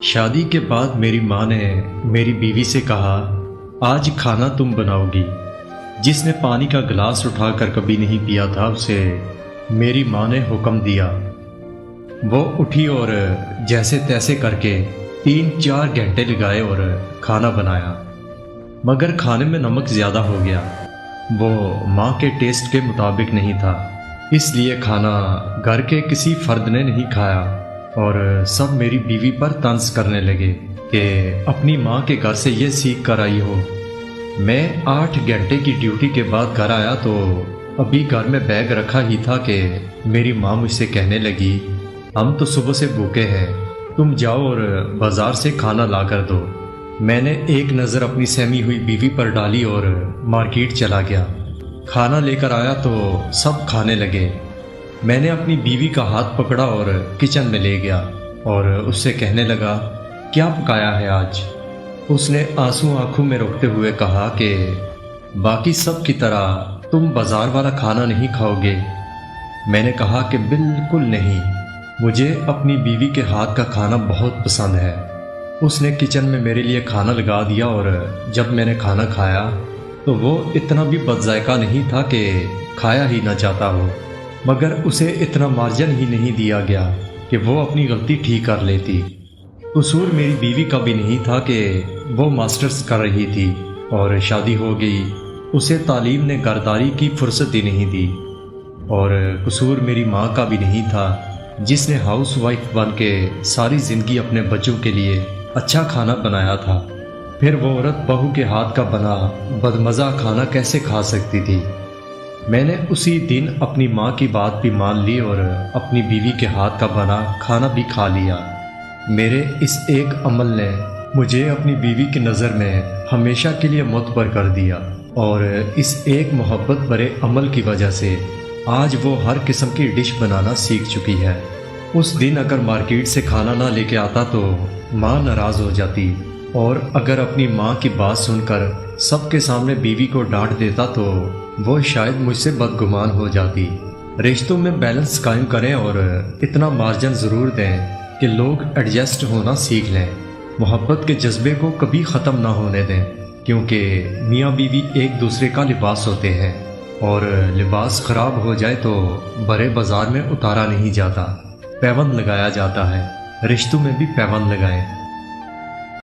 شادی کے بعد میری ماں نے میری بیوی سے کہا، آج کھانا تم بناؤ گی۔ جس نے پانی کا گلاس اٹھا کر کبھی نہیں پیا تھا اسے میری ماں نے حکم دیا۔ وہ اٹھی اور جیسے تیسے کر کے 3-4 گھنٹے لگائے اور کھانا بنایا، مگر کھانے میں نمک زیادہ ہو گیا۔ وہ ماں کے ٹیسٹ کے مطابق نہیں تھا، اس لیے کھانا گھر کے کسی فرد نے نہیں کھایا اور سب میری بیوی پر طنز کرنے لگے کہ اپنی ماں کے گھر سے یہ سیکھ کر آئی ہو۔ میں 8 گھنٹے کی ڈیوٹی کے بعد گھر آیا تو ابھی گھر میں بیگ رکھا ہی تھا کہ میری ماں مجھ سے کہنے لگی، ہم تو صبح سے بھوکے ہیں، تم جاؤ اور بازار سے کھانا لا کر دو۔ میں نے ایک نظر اپنی سہمی ہوئی بیوی پر ڈالی اور مارکیٹ چلا گیا۔ کھانا لے کر آیا تو سب کھانے لگے۔ میں نے اپنی بیوی کا ہاتھ پکڑا اور کچن میں لے گیا اور اس سے کہنے لگا، کیا پکایا ہے آج؟ اس نے آنسو آنکھوں میں روکتے ہوئے کہا کہ باقی سب کی طرح تم بازار والا کھانا نہیں کھاؤ گے۔ میں نے کہا کہ بالکل نہیں، مجھے اپنی بیوی کے ہاتھ کا کھانا بہت پسند ہے۔ اس نے کچن میں میرے لیے کھانا لگا دیا اور جب میں نے کھانا کھایا تو وہ اتنا بھی بد ذائقہ نہیں تھا کہ کھایا ہی نہ جاتا ہو، مگر اسے اتنا مارجن ہی نہیں دیا گیا کہ وہ اپنی غلطی ٹھیک کر لیتی۔ قصور میری بیوی کا بھی نہیں تھا کہ وہ ماسٹرز کر رہی تھی اور شادی ہو گئی، اسے تعلیم نے گھرداری کی فرصت ہی نہیں دی۔ اور قصور میری ماں کا بھی نہیں تھا جس نے ہاؤس وائف بن کے ساری زندگی اپنے بچوں کے لیے اچھا کھانا بنایا تھا۔ پھر وہ عورت بہو کے ہاتھ کا بنا بدمزہ کھانا کیسے کھا سکتی تھی؟ میں نے اسی دن اپنی ماں کی بات بھی مان لی اور اپنی بیوی کے ہاتھ کا بنا کھانا بھی کھا لیا۔ میرے اس ایک عمل نے مجھے اپنی بیوی کی نظر میں ہمیشہ کے لیے معتبر کر دیا، اور اس ایک محبت بھرے عمل کی وجہ سے آج وہ ہر قسم کی ڈش بنانا سیکھ چکی ہے۔ اس دن اگر مارکیٹ سے کھانا نہ لے کے آتا تو ماں ناراض ہو جاتی، اور اگر اپنی ماں کی بات سن کر سب کے سامنے بیوی کو ڈانٹ دیتا تو وہ شاید مجھ سے بدگمان ہو جاتی۔ رشتوں میں بیلنس قائم کریں اور اتنا مارجن ضرور دیں کہ لوگ ایڈجسٹ ہونا سیکھ لیں۔ محبت کے جذبے کو کبھی ختم نہ ہونے دیں، کیونکہ میاں بیوی ایک دوسرے کا لباس ہوتے ہیں، اور لباس خراب ہو جائے تو بڑے بازار میں اتارا نہیں جاتا، پیوند لگایا جاتا ہے۔ رشتوں میں بھی پیوند لگائیں۔